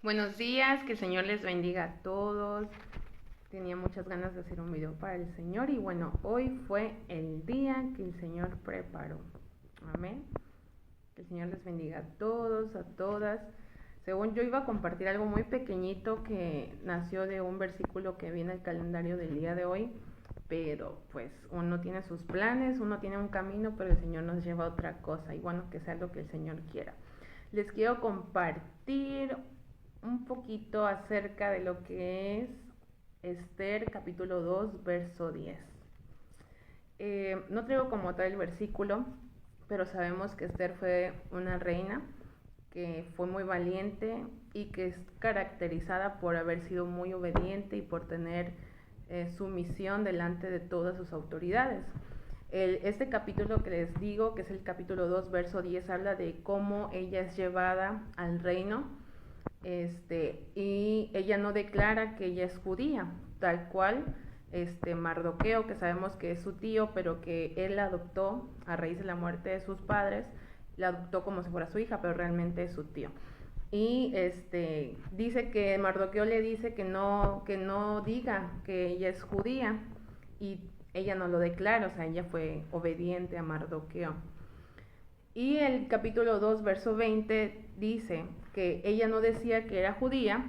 Buenos días, que el Señor les bendiga a todos. Tenía muchas ganas de hacer un video para el Señor y bueno, hoy fue el día que el Señor preparó. Amén. Que el Señor les bendiga a todos, a todas. Según yo iba a compartir algo muy pequeñito que nació de un versículo que viene en el calendario del día de hoy, pero pues uno tiene sus planes, uno tiene un camino, pero el Señor nos lleva a otra cosa y bueno, que sea lo que el Señor quiera. Les quiero compartir un poquito acerca de lo que es Esther capítulo 2 verso 10. No traigo como tal el versículo, pero sabemos que Esther fue una reina que fue muy valiente y que es caracterizada por haber sido muy obediente y por tener sumisión delante de todas sus autoridades. Este capítulo que les digo, que es el capítulo 2, verso 10, habla de cómo ella es llevada al reino, y ella no declara que ella es judía, tal cual Mardoqueo, que sabemos que es su tío, pero que él la adoptó a raíz de la muerte de sus padres, la adoptó como si fuera su hija, pero realmente es su tío. Y dice que Mardoqueo le dice que no diga que ella es judía, y ella no lo declara, o sea, ella fue obediente a Mardoqueo. Y el capítulo 2, verso 20 dice que ella no decía que era judía,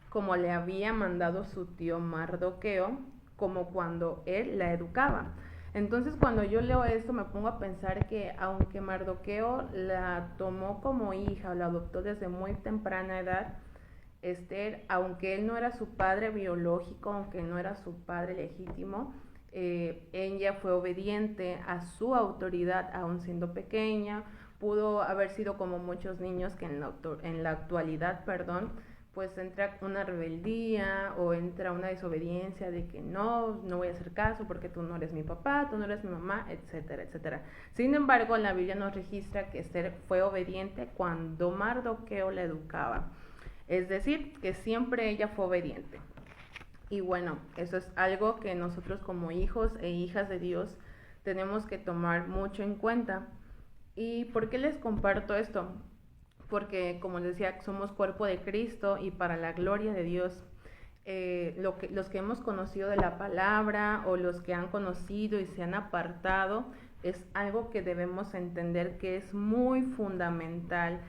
como le había mandado su tío Mardoqueo, como cuando él la educaba. Entonces cuando yo leo esto me pongo a pensar que aunque Mardoqueo la tomó como hija o la adoptó desde muy temprana edad, Esther, aunque él no era su padre biológico, aunque no era su padre legítimo, ella fue obediente a su autoridad aún siendo pequeña. Pudo haber sido como muchos niños que en la actualidad, pues entra una rebeldía o entra una desobediencia de que no voy a hacer caso porque tú no eres mi papá, tú no eres mi mamá, etcétera, etcétera. Sin embargo, la Biblia nos registra que Esther fue obediente cuando Mardoqueo la educaba. Es decir, que siempre ella fue obediente. Y bueno, eso es algo que nosotros como hijos e hijas de Dios tenemos que tomar mucho en cuenta. ¿Y por qué les comparto esto? Porque, como les decía, somos cuerpo de Cristo y para la gloria de Dios. Los que hemos conocido de la palabra o los que han conocido y se han apartado, es algo que debemos entender que es muy fundamental,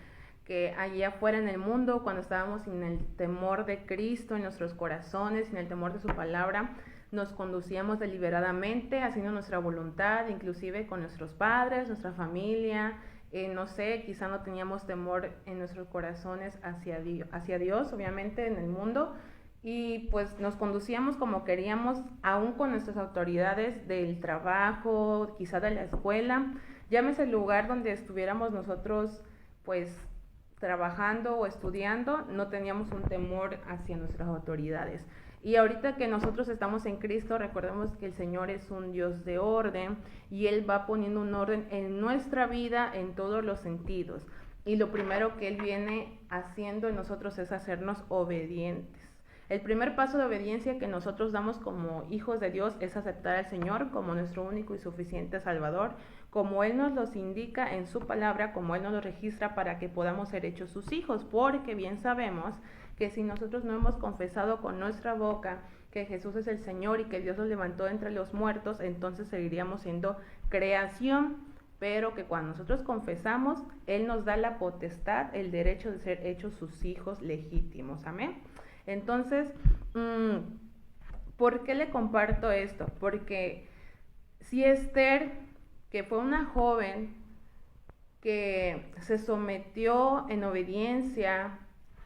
que allá afuera en el mundo, cuando estábamos sin el temor de Cristo en nuestros corazones, sin el temor de su palabra, nos conducíamos deliberadamente, haciendo nuestra voluntad, inclusive con nuestros padres, nuestra familia, no sé, quizá no teníamos temor en nuestros corazones hacia Dios, obviamente en el mundo, y pues nos conducíamos como queríamos, aún con nuestras autoridades del trabajo, quizá de la escuela, llámese el lugar donde estuviéramos nosotros, pues trabajando o estudiando, no teníamos un temor hacia nuestras autoridades. Y ahorita que nosotros estamos en Cristo, recordemos que el Señor es un Dios de orden y Él va poniendo un orden en nuestra vida en todos los sentidos. Y lo primero que Él viene haciendo en nosotros es hacernos obedientes. El primer paso de obediencia que nosotros damos como hijos de Dios es aceptar al Señor como nuestro único y suficiente Salvador, como Él nos los indica en su palabra, como Él nos lo registra para que podamos ser hechos sus hijos, porque bien sabemos que si nosotros no hemos confesado con nuestra boca que Jesús es el Señor y que Dios lo levantó entre los muertos, entonces seguiríamos siendo creación, pero que cuando nosotros confesamos, Él nos da la potestad, el derecho de ser hechos sus hijos legítimos. Amén. Entonces, ¿por qué le comparto esto? Porque si Esther, que fue una joven que se sometió en obediencia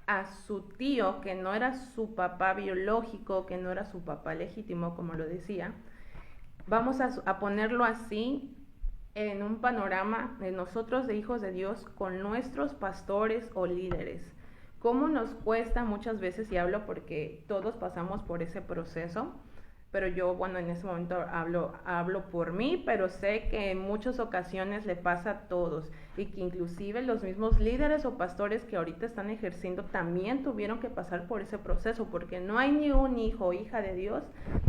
a su tío, que no era su papá biológico, que no era su papá legítimo, como lo decía, vamos a ponerlo así en un panorama de nosotros de hijos de Dios con nuestros pastores o líderes. ¿Cómo nos cuesta muchas veces? Y hablo porque todos pasamos por ese proceso, pero yo, bueno, en ese momento hablo por mí, pero sé que en muchas ocasiones le pasa a todos y que inclusive los mismos líderes o pastores que ahorita están ejerciendo también tuvieron que pasar por ese proceso, porque no hay ni un hijo o hija de Dios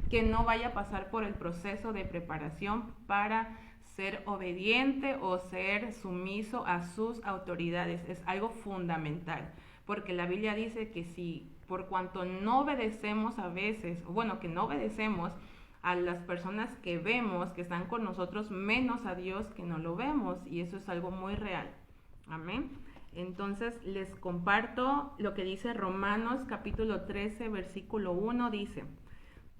que no vaya a pasar por el proceso de preparación para ser obediente o ser sumiso a sus autoridades. Es algo fundamental. porque la Biblia dice que si por cuanto no obedecemos a veces, bueno, que no obedecemos a las personas que vemos, que están con nosotros, menos a Dios que no lo vemos, y eso es algo muy real. Amén. Entonces les comparto lo que dice Romanos capítulo 13, versículo 1, dice: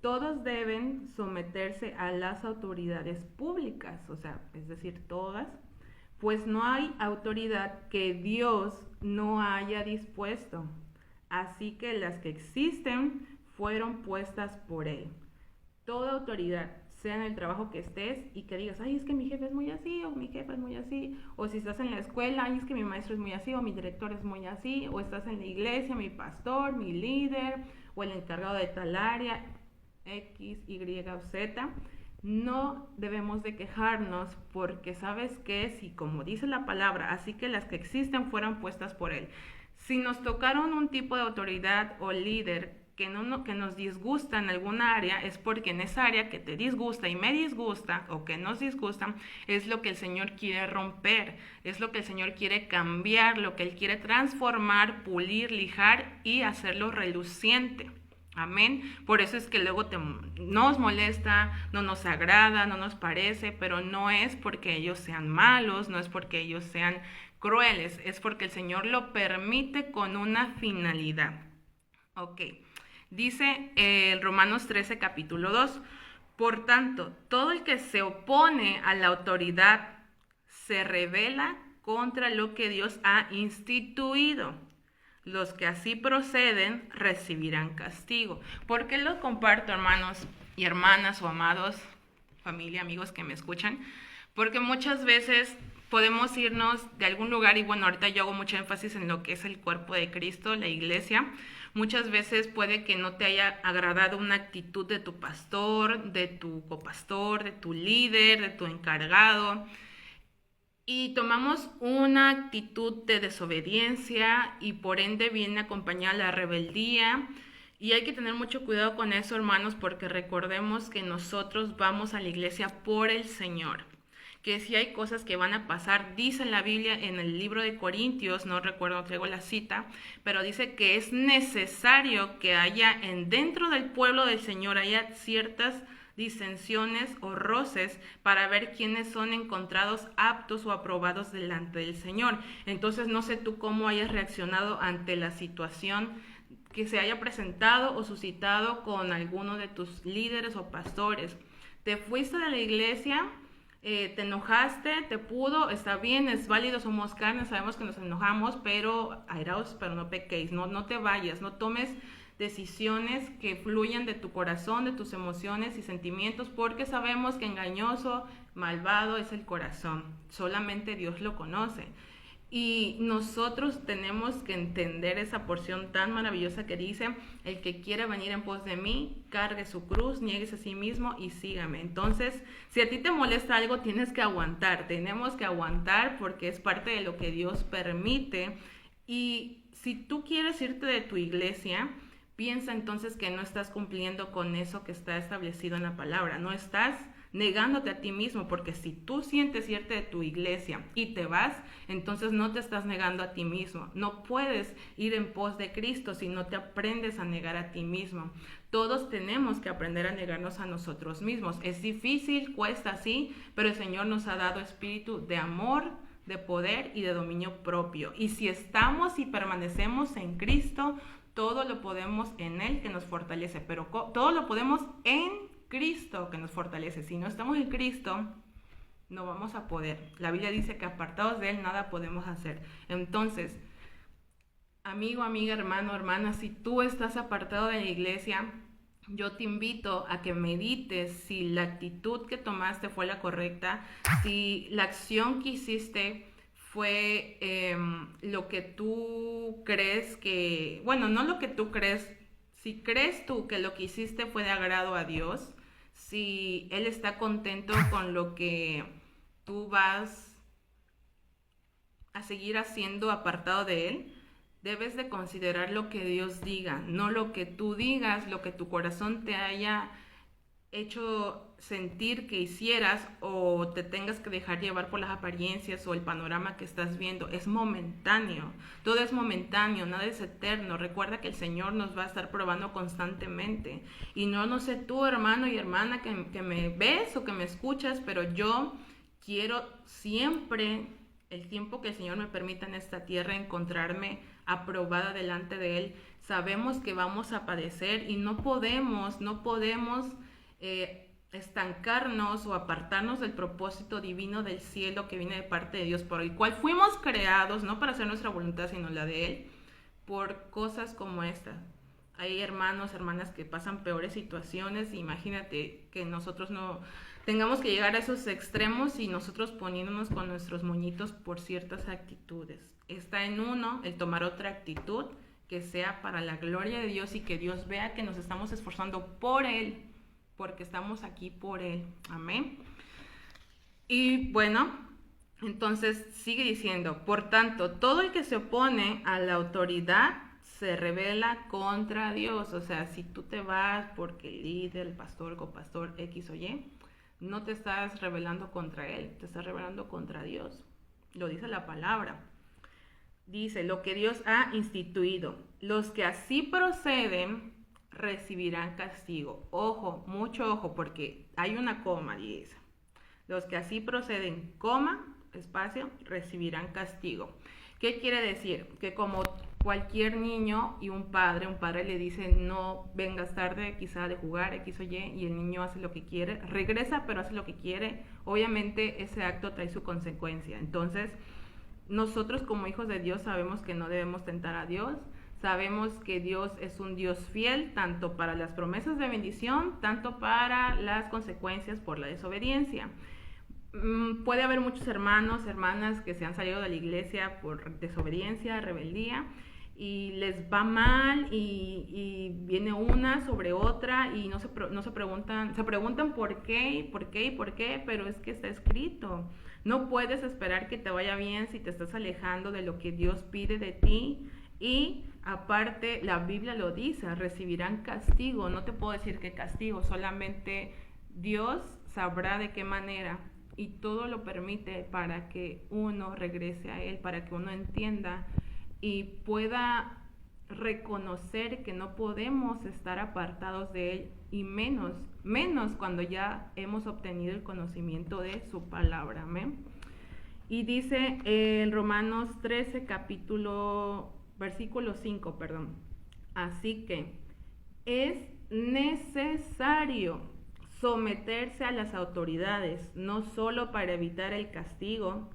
todos deben someterse a las autoridades públicas, o sea, es decir, todas, pues no hay autoridad que Dios no haya dispuesto, así que las que existen fueron puestas por Él. Toda autoridad, sea en el trabajo que estés y que digas, ay, es que mi jefe es muy así, o mi jefa es muy así, o si estás en la escuela, ay, es que mi maestro es muy así, o mi director es muy así, o estás en la iglesia, mi pastor, mi líder, o el encargado de tal área, X, Y o Z, no debemos de quejarnos porque sabes que si, como dice la palabra, así que las que existen fueron puestas por Él. Si nos tocaron un tipo de autoridad o líder que nos disgusta en alguna área, es porque en esa área que te disgusta y me disgusta o que nos disgusta, es lo que el Señor quiere romper, es lo que el Señor quiere cambiar, lo que Él quiere transformar, pulir, lijar y hacerlo reluciente. Amén. Por eso es que luego nos molesta, no nos agrada, no nos parece, pero no es porque ellos sean malos, no es porque ellos sean crueles, es porque el Señor lo permite con una finalidad. Ok. Dice Romanos 13, capítulo 2. Por tanto, todo el que se opone a la autoridad se rebela contra lo que Dios ha instituido. Los que así proceden recibirán castigo. ¿Por qué lo comparto, hermanos y hermanas o amados, familia, amigos que me escuchan? Porque muchas veces podemos irnos de algún lugar, y bueno, ahorita yo hago mucho énfasis en lo que es el cuerpo de Cristo, la iglesia. Muchas veces puede que no te haya agradado una actitud de tu pastor, de tu copastor, de tu líder, de tu encargado, y tomamos una actitud de desobediencia y por ende viene acompañada la rebeldía. Y hay que tener mucho cuidado con eso, hermanos, porque recordemos que nosotros vamos a la iglesia por el Señor. Que si hay cosas que van a pasar, dice la Biblia en el libro de Corintios, no recuerdo, traigo la cita, pero dice que es necesario que haya dentro del pueblo del Señor haya ciertas disensiones o roces para ver quiénes son encontrados aptos o aprobados delante del Señor. Entonces no sé tú cómo hayas reaccionado ante la situación que se haya presentado o suscitado con alguno de tus líderes o pastores. Te fuiste de la iglesia, te enojaste, te pudo, está bien, es válido, somos carne, sabemos que nos enojamos, pero airaos, pero no pequéis, no te vayas, no tomes decisiones que fluyan de tu corazón, de tus emociones y sentimientos, porque sabemos que engañoso, malvado es el corazón. Solamente Dios lo conoce. Y nosotros tenemos que entender esa porción tan maravillosa que dice: el que quiera venir en pos de mí, cargue su cruz, nieguese a sí mismo y sígame. Entonces, si a ti te molesta algo, tienes que aguantar. Tenemos que aguantar porque es parte de lo que Dios permite. Y si tú quieres irte de tu iglesia, piensa entonces que no estás cumpliendo con eso que está establecido en la palabra. No estás negándote a ti mismo, porque si tú sientes irte de tu iglesia y te vas, entonces no te estás negando a ti mismo. No puedes ir en pos de Cristo si no te aprendes a negar a ti mismo. Todos tenemos que aprender a negarnos a nosotros mismos. Es difícil, cuesta, sí, pero el Señor nos ha dado espíritu de amor, de poder y de dominio propio. Y si estamos y permanecemos en Cristo, todo lo podemos en Él que nos fortalece, pero todo lo podemos en Cristo que nos fortalece. Si no estamos en Cristo, no vamos a poder. La Biblia dice que apartados de Él nada podemos hacer. Entonces, amigo, amiga, hermano, hermana, si tú estás apartado de la iglesia, yo te invito a que medites si la actitud que tomaste fue la correcta, si la acción que hiciste fue lo que tú crees que, bueno, no lo que tú crees, si crees tú que lo que hiciste fue de agrado a Dios, si Él está contento con lo que tú vas a seguir haciendo apartado de Él, debes de considerar lo que Dios diga, no lo que tú digas, lo que tu corazón te haya hecho sentir que hicieras o te tengas que dejar llevar por las apariencias o el panorama que estás viendo. Es momentáneo, todo es momentáneo, nada es eterno. Recuerda que el Señor nos va a estar probando constantemente. Y no sé tú, hermano y hermana, que me ves o que me escuchas, pero yo quiero siempre, el tiempo que el Señor me permita en esta tierra, encontrarme aprobada delante de Él. Sabemos que vamos a padecer y no podemos estancarnos o apartarnos del propósito divino del cielo que viene de parte de Dios, por el cual fuimos creados, no para hacer nuestra voluntad, sino la de Él, por cosas como esta. Hay hermanos, hermanas que pasan peores situaciones. Imagínate que nosotros no tengamos que llegar a esos extremos y nosotros poniéndonos con nuestros moñitos por ciertas actitudes. Está en uno el tomar otra actitud que sea para la gloria de Dios y que Dios vea que nos estamos esforzando por Él, porque estamos aquí por Él. Amén. Y bueno, entonces sigue diciendo, por tanto, todo el que se opone a la autoridad se rebela contra Dios. O sea, si tú te vas porque el líder, el pastor, copastor, X o Y, no te estás rebelando contra Él, te estás rebelando contra Dios. Lo dice la palabra. Dice, lo que Dios ha instituido. Los que así proceden recibirán castigo. Ojo, mucho ojo, porque hay una coma, dice. Los que así proceden, coma, espacio, recibirán castigo. ¿Qué quiere decir? Que como cualquier niño y un padre le dice no vengas tarde quizá de jugar X o Y, y el niño hace lo que quiere, regresa pero hace lo que quiere, obviamente ese acto trae su consecuencia. Entonces nosotros como hijos de Dios sabemos que no debemos tentar a Dios, sabemos que Dios es un Dios fiel tanto para las promesas de bendición, tanto para las consecuencias por la desobediencia. Puede haber muchos hermanos, hermanas que se han salido de la iglesia por desobediencia, rebeldía, y les va mal y viene una sobre otra y no se preguntan, se preguntan por qué, pero es que está escrito. No puedes esperar que te vaya bien si te estás alejando de lo que Dios pide de ti. Y aparte la Biblia lo dice, recibirán castigo. No te puedo decir qué castigo, solamente Dios sabrá de qué manera, y todo lo permite para que uno regrese a Él, para que uno entienda y pueda reconocer que no podemos estar apartados de Él, y menos cuando ya hemos obtenido el conocimiento de su palabra. Amén. Y dice en Romanos 13, versículo 5, perdón. Así que es necesario someterse a las autoridades, no solo para evitar el castigo,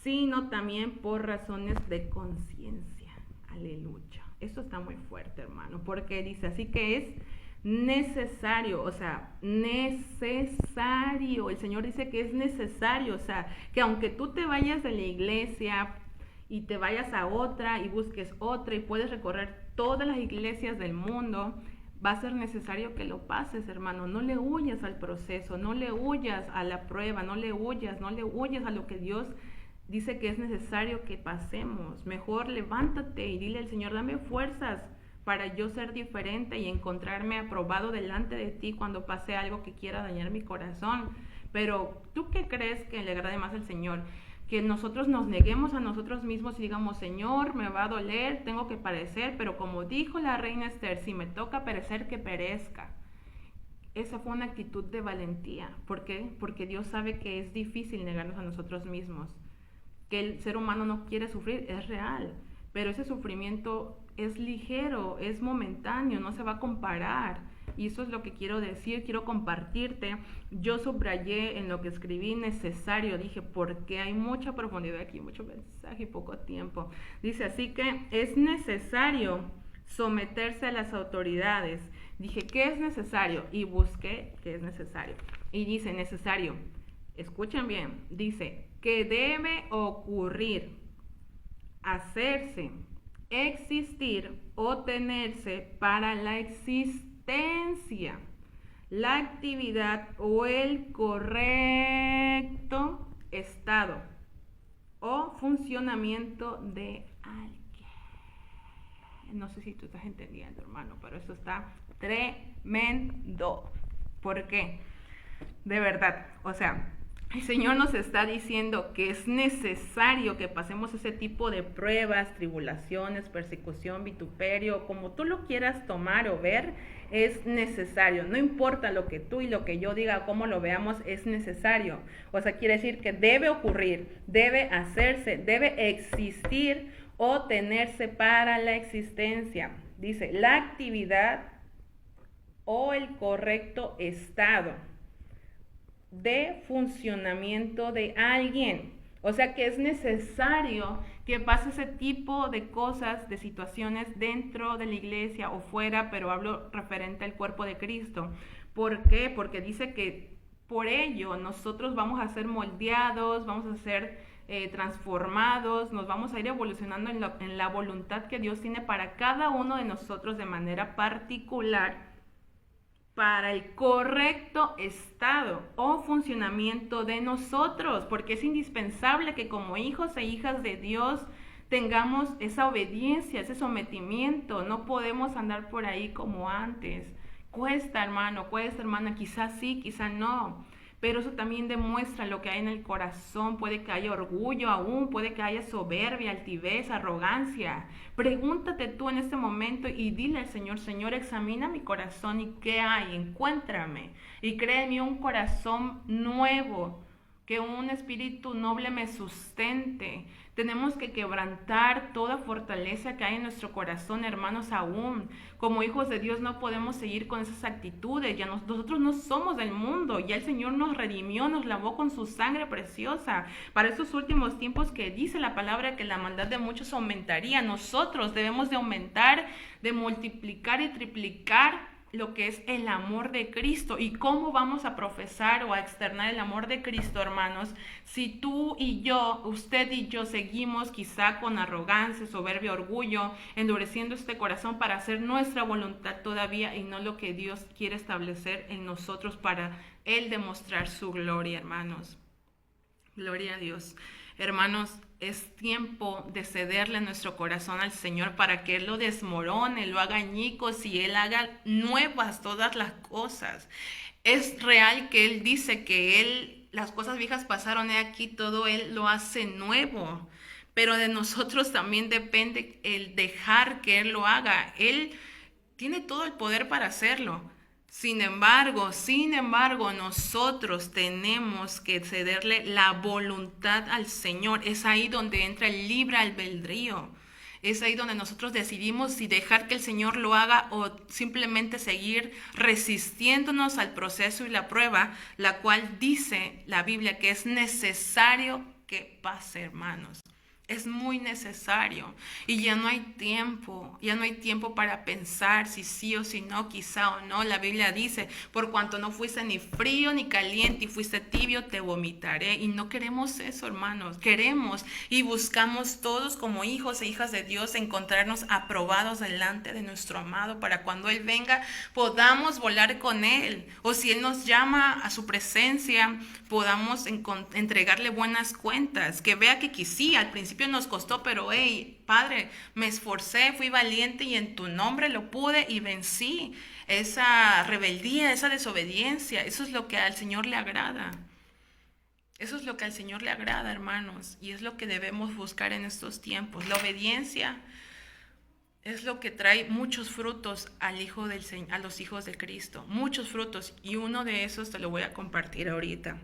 sino también por razones de conciencia. Aleluya. Esto está muy fuerte, hermano, porque dice, así que es necesario, o sea, necesario. El Señor dice que es necesario, o sea, que aunque tú te vayas de la iglesia y te vayas a otra y busques otra y puedes recorrer todas las iglesias del mundo, va a ser necesario que lo pases, hermano. No le huyas al proceso, no le huyas a la prueba, no le huyas a lo que Dios dice que es necesario que pasemos. Mejor levántate y dile al Señor, dame fuerzas para yo ser diferente y encontrarme aprobado delante de ti cuando pase algo que quiera dañar mi corazón. Pero ¿tú qué crees que le agrade más al Señor? Que nosotros nos neguemos a nosotros mismos y digamos, Señor, me va a doler, tengo que padecer, pero como dijo la reina Esther, si me toca perecer, que perezca. Esa fue una actitud de valentía. ¿Por qué? Porque Dios sabe que es difícil negarnos a nosotros mismos, que el ser humano no quiere sufrir, es real, pero ese sufrimiento es ligero, es momentáneo, no se va a comparar. Y eso es lo que quiero decir, quiero compartirte. Yo subrayé en lo que escribí necesario, dije, porque hay mucha profundidad aquí, mucho mensaje y poco tiempo. Dice, así que es necesario someterse a las autoridades. Dije, ¿qué es necesario? Y busqué qué es necesario. Y dice, necesario, escuchen bien, dice, que debe ocurrir, hacerse, existir o tenerse para la existencia, la actividad o el correcto estado o funcionamiento de alguien. No sé si tú estás entendiendo, hermano, pero eso está tremendo. ¿Por qué? De verdad, o sea, el Señor nos está diciendo que es necesario que pasemos ese tipo de pruebas, tribulaciones, persecución, vituperio, como tú lo quieras tomar o ver, es necesario. No importa lo que tú y lo que yo diga, cómo lo veamos, es necesario. O sea, quiere decir que debe ocurrir, debe hacerse, debe existir o tenerse para la existencia. Dice, la actividad o el correcto estado de funcionamiento de alguien. O sea que es necesario que pase ese tipo de cosas, de situaciones dentro de la iglesia o fuera, pero hablo referente al cuerpo de Cristo. ¿Por qué? Porque dice que por ello nosotros vamos a ser moldeados, vamos a ser transformados, nos vamos a ir evolucionando en la voluntad que Dios tiene para cada uno de nosotros de manera particular, para el correcto estado o funcionamiento de nosotros, porque es indispensable que como hijos e hijas de Dios tengamos esa obediencia, ese sometimiento. No podemos andar por ahí como antes. Cuesta, hermano, cuesta, hermana, quizás sí, quizás no, pero eso también demuestra lo que hay en el corazón. Puede que haya orgullo aún, puede que haya soberbia, altivez, arrogancia. Pregúntate tú en este momento y dile al Señor, Señor, examina mi corazón y qué hay, encuéntrame y créeme un corazón nuevo, que un espíritu noble me sustente. Tenemos que quebrantar toda fortaleza que hay en nuestro corazón, hermanos, aún. Como hijos de Dios no podemos seguir con esas actitudes. Ya nosotros no somos del mundo. Ya el Señor nos redimió, nos lavó con su sangre preciosa. Para estos últimos tiempos que dice la palabra que la maldad de muchos aumentaría, nosotros debemos de aumentar, de multiplicar y triplicar lo que es el amor de Cristo. ¿Y cómo vamos a profesar o a externar el amor de Cristo, hermanos? Si tú y yo, usted y yo seguimos quizá con arrogancia, soberbia, orgullo, endureciendo este corazón para hacer nuestra voluntad todavía y no lo que Dios quiere establecer en nosotros para Él demostrar su gloria, hermanos. Gloria a Dios. Hermanos, es tiempo de cederle nuestro corazón al Señor para que Él lo desmorone, lo haga añicos y Él haga nuevas todas las cosas. Es real que Él dice que Él, las cosas viejas pasaron, he aquí todo Él lo hace nuevo. Pero de nosotros también depende el dejar que Él lo haga. Él tiene todo el poder para hacerlo. Sin embargo, nosotros tenemos que cederle la voluntad al Señor. Es ahí donde entra el libre albedrío. Es ahí donde nosotros decidimos si dejar que el Señor lo haga o simplemente seguir resistiéndonos al proceso y la prueba, la cual dice la Biblia que es necesario que pase, hermanos. Es muy necesario y ya no hay tiempo para pensar si sí o si no, quizá o no. La Biblia dice, por cuanto no fuiste ni frío ni caliente y fuiste tibio, te vomitaré. Y no queremos eso, hermanos. Queremos y buscamos todos como hijos e hijas de Dios encontrarnos aprobados delante de nuestro amado para cuando Él venga podamos volar con Él. O si Él nos llama a su presencia, podamos entregarle buenas cuentas. Que vea que sí, al principio nos costó, pero hey, Padre, me esforcé, fui valiente y en tu nombre lo pude y vencí esa rebeldía, esa desobediencia. Eso es lo que al Señor le agrada. Eso es lo que al Señor le agrada, hermanos, y es lo que debemos buscar en estos tiempos. La obediencia es lo que trae muchos frutos al hijo del Señor, a los hijos de Cristo, muchos frutos, y uno de esos te lo voy a compartir ahorita.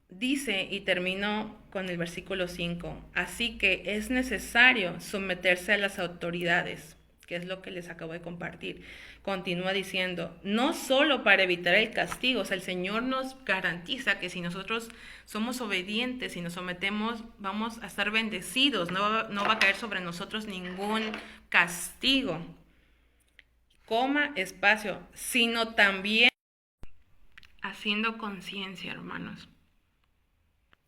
Dice, y termino con el versículo 5, así que es necesario someterse a las autoridades, que es lo que les acabo de compartir. Continúa diciendo, no solo para evitar el castigo, o sea, el Señor nos garantiza que si nosotros somos obedientes y nos sometemos, vamos a estar bendecidos, no va a caer sobre nosotros ningún castigo, espacio, sino también haciendo conciencia, hermanos,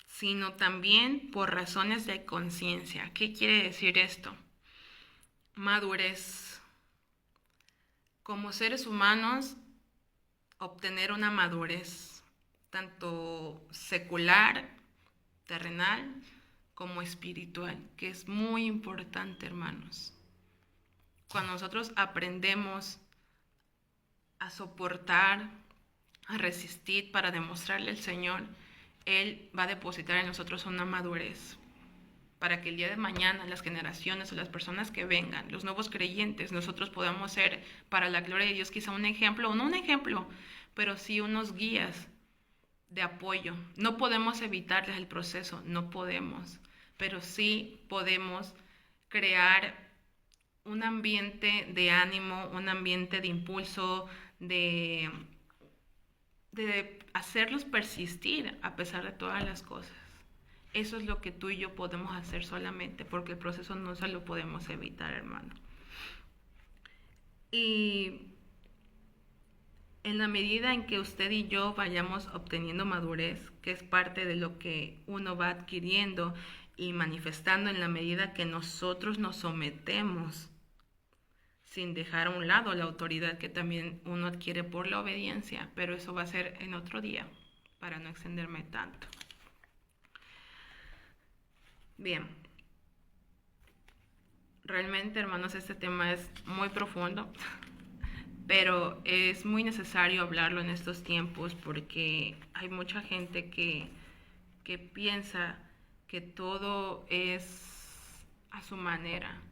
sino también por razones de conciencia. ¿Qué quiere decir esto? Madurez. Como seres humanos, obtener una madurez, tanto secular, terrenal, como espiritual, que es muy importante, hermanos. Cuando nosotros aprendemos a soportar, a resistir para demostrarle al Señor, Él va a depositar en nosotros una madurez para que el día de mañana las generaciones o las personas que vengan, los nuevos creyentes, nosotros podamos ser para la gloria de Dios quizá un ejemplo, o no un ejemplo, pero sí unos guías de apoyo. No podemos evitarles el proceso, no podemos, pero sí podemos crear un ambiente de ánimo, un ambiente de impulso, de hacerlos persistir a pesar de todas las cosas. Eso es lo que tú y yo podemos hacer solamente, porque el proceso no se lo podemos evitar, hermano. Y en la medida en que usted y yo vayamos obteniendo madurez, que es parte de lo que uno va adquiriendo y manifestando en la medida que nosotros nos sometemos, sin dejar a un lado la autoridad que también uno adquiere por la obediencia, pero eso va a ser en otro día, para no extenderme tanto. Bien, realmente, hermanos, este tema es muy profundo, pero es muy necesario hablarlo en estos tiempos porque hay mucha gente que piensa que todo es a su manera.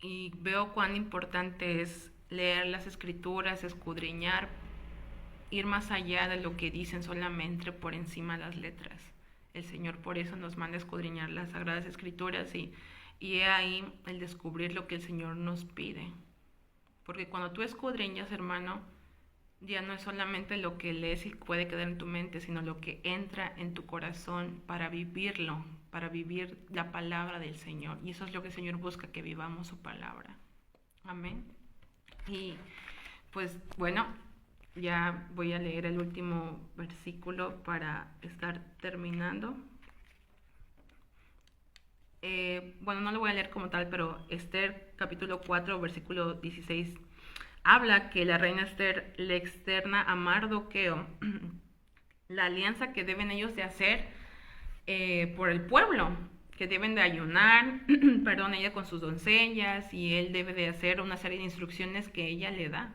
Y veo cuán importante es leer las escrituras, escudriñar, ir más allá de lo que dicen solamente por encima de las letras. El Señor por eso nos manda a escudriñar las Sagradas Escrituras y he ahí el descubrir lo que el Señor nos pide. Porque cuando tú escudriñas, hermano, ya no es solamente lo que lees y puede quedar en tu mente, sino lo que entra en tu corazón para vivirlo, para vivir la palabra del Señor. Y eso es lo que el Señor busca, que vivamos su palabra. Amén. Y pues bueno, ya voy a leer el último versículo para estar terminando. Bueno, no lo voy a leer como tal, pero Esther capítulo 4, versículo 16, habla que la reina Esther le externa a Mardoqueo la alianza que deben ellos de hacer por el pueblo, que deben de ayunar, perdón, ella con sus doncellas, y él debe de hacer una serie de instrucciones que ella le da.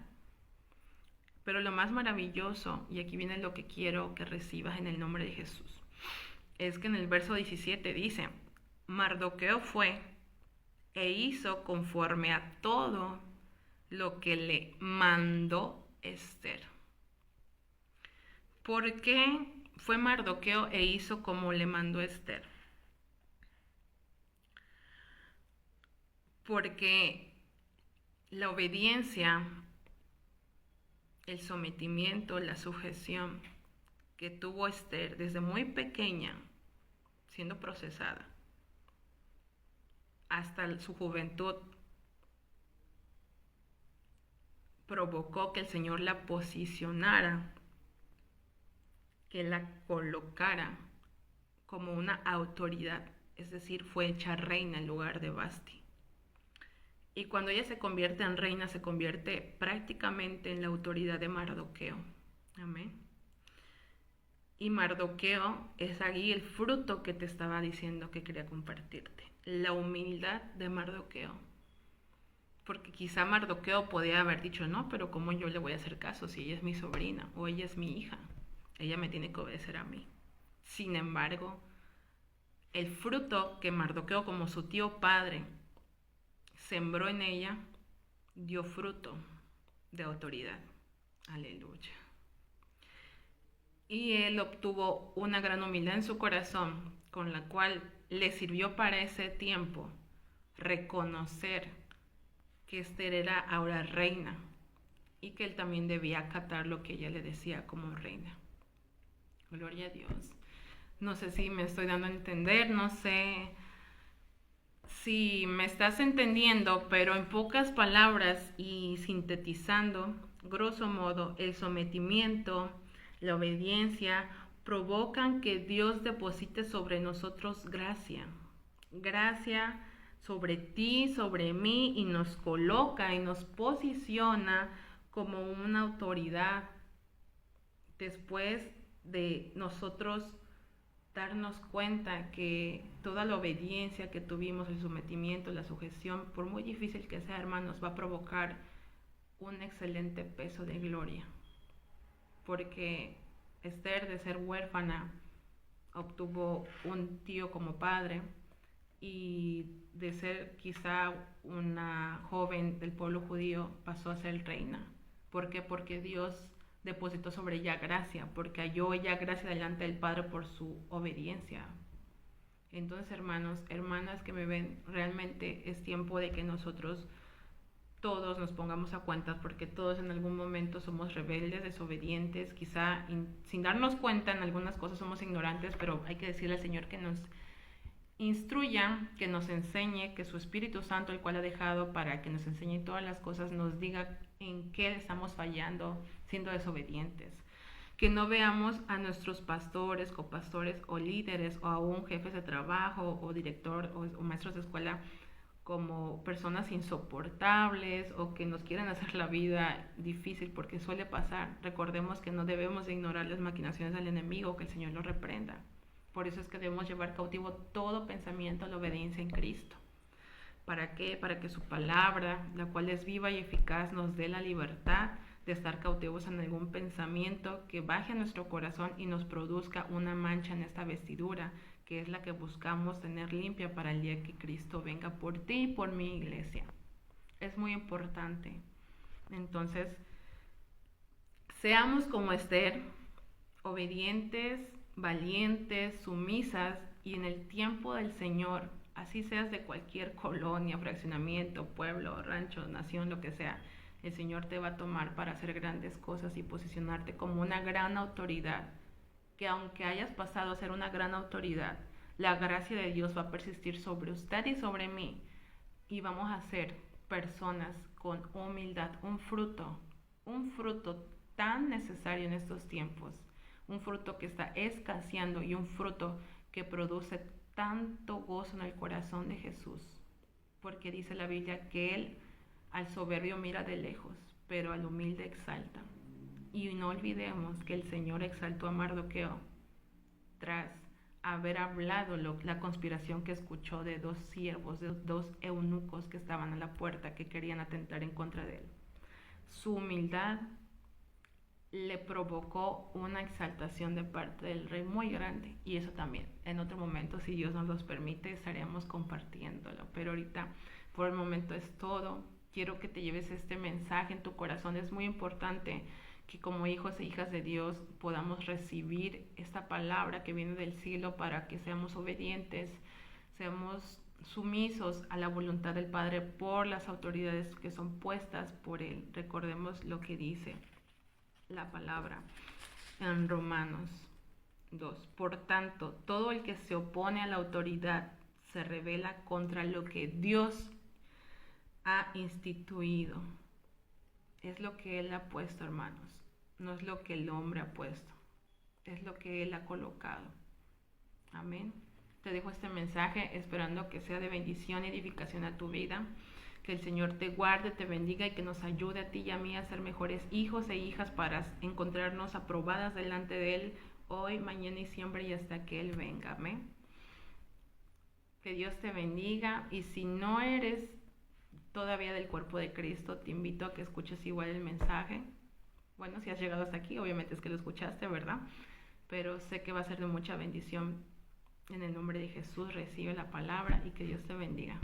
Pero lo más maravilloso, y aquí viene lo que quiero que recibas en el nombre de Jesús, es que en el verso 17 dice: Mardoqueo fue e hizo conforme a todo lo que le mandó Esther. ¿Por qué fue Mardoqueo e hizo como le mandó Esther? Porque la obediencia, el sometimiento, la sujeción que tuvo Esther desde muy pequeña, siendo procesada, hasta su juventud, provocó que el Señor la posicionara, que la colocara como una autoridad, es decir, fue hecha reina en lugar de Vasti. Y cuando ella se convierte en reina, se convierte prácticamente en la autoridad de Mardoqueo. Amén. Y Mardoqueo es ahí el fruto que te estaba diciendo que quería compartirte. La humildad de Mardoqueo. Porque quizá Mardoqueo podía haber dicho, no, pero ¿cómo yo le voy a hacer caso si ella es mi sobrina o ella es mi hija? Ella me tiene que obedecer a mí. Sin embargo, el fruto que Mardoqueo, como su tío padre, sembró en ella, dio fruto de autoridad. Aleluya. Y él obtuvo una gran humildad en su corazón, con la cual le sirvió para ese tiempo reconocer que Esther era ahora reina y que él también debía acatar lo que ella le decía como reina. Gloria a Dios. No sé si me estoy dando a entender, no sé si me estás entendiendo, pero en pocas palabras y sintetizando, grosso modo, el sometimiento, la obediencia, provocan que Dios deposite sobre nosotros gracia. Gracia sobre ti, sobre mí, y nos coloca y nos posiciona como una autoridad después de nosotros darnos cuenta que toda la obediencia que tuvimos, el sometimiento, la sujeción, por muy difícil que sea, hermanos, va a provocar un excelente peso de gloria, porque Esther, de ser huérfana, obtuvo un tío como padre, y de ser quizá una joven del pueblo judío pasó a ser reina. ¿Por qué? Porque Dios depositó sobre ella gracia, porque halló ella gracia delante del Padre por su obediencia. Entonces, hermanos, hermanas que me ven, realmente es tiempo de que nosotros todos nos pongamos a cuentas, porque todos en algún momento somos rebeldes, desobedientes, quizá sin darnos cuenta en algunas cosas somos ignorantes, pero hay que decirle al Señor que nos instruya, que nos enseñe, que su Espíritu Santo, el cual ha dejado para que nos enseñe todas las cosas, nos diga en qué estamos fallando siendo desobedientes. Que no veamos a nuestros pastores, copastores o líderes o aún jefes de trabajo o director o maestros de escuela como personas insoportables o que nos quieren hacer la vida difícil, porque suele pasar. Recordemos que no debemos de ignorar las maquinaciones del enemigo, que el Señor lo reprenda. Por eso es que debemos llevar cautivo todo pensamiento a la obediencia en Cristo. ¿Para qué? Para que su palabra, la cual es viva y eficaz, nos dé la libertad de estar cautivos en algún pensamiento que baje a nuestro corazón y nos produzca una mancha en esta vestidura, que es la que buscamos tener limpia para el día que Cristo venga por ti y por mi iglesia. Es muy importante. Entonces, seamos como Esther, obedientes, valientes, sumisas, y en el tiempo del Señor, así seas de cualquier colonia, fraccionamiento, pueblo, rancho, nación, lo que sea, el Señor te va a tomar para hacer grandes cosas y posicionarte como una gran autoridad, que aunque hayas pasado a ser una gran autoridad, la gracia de Dios va a persistir sobre usted y sobre mí, y vamos a ser personas con humildad, un fruto tan necesario en estos tiempos, un fruto que está escaseando y un fruto que produce tanto gozo en el corazón de Jesús, porque dice la Biblia que Él al soberbio mira de lejos, pero al humilde exalta. Y no olvidemos que el Señor exaltó a Mardoqueo tras haber hablado la conspiración que escuchó de dos siervos, de dos eunucos que estaban a la puerta, que querían atentar en contra de él. Su humildad le provocó una exaltación de parte del rey muy grande, y eso también en otro momento, si Dios nos los permite, estaremos compartiéndolo, pero ahorita por el momento es todo. Quiero que te lleves este mensaje en tu corazón. Es muy importante que como hijos e hijas de Dios podamos recibir esta palabra que viene del cielo, para que seamos obedientes, seamos sumisos a la voluntad del Padre por las autoridades que son puestas por Él. Recordemos lo que dice la palabra en Romanos 2. Por tanto, todo el que se opone a la autoridad se rebela contra lo que Dios ha instituido. Es lo que Él ha puesto, hermanos. No es lo que el hombre ha puesto. Es lo que Él ha colocado. Amén. Te dejo este mensaje esperando que sea de bendición y edificación a tu vida. Que el Señor te guarde, te bendiga y que nos ayude a ti y a mí a ser mejores hijos e hijas para encontrarnos aprobadas delante de Él hoy, mañana y siempre, y hasta que Él venga. Amén. Que Dios te bendiga, y si no eres todavía del cuerpo de Cristo, te invito a que escuches igual el mensaje. Bueno, si has llegado hasta aquí, obviamente es que lo escuchaste, ¿verdad? Pero sé que va a ser de mucha bendición. En el nombre de Jesús recibe la palabra y que Dios te bendiga.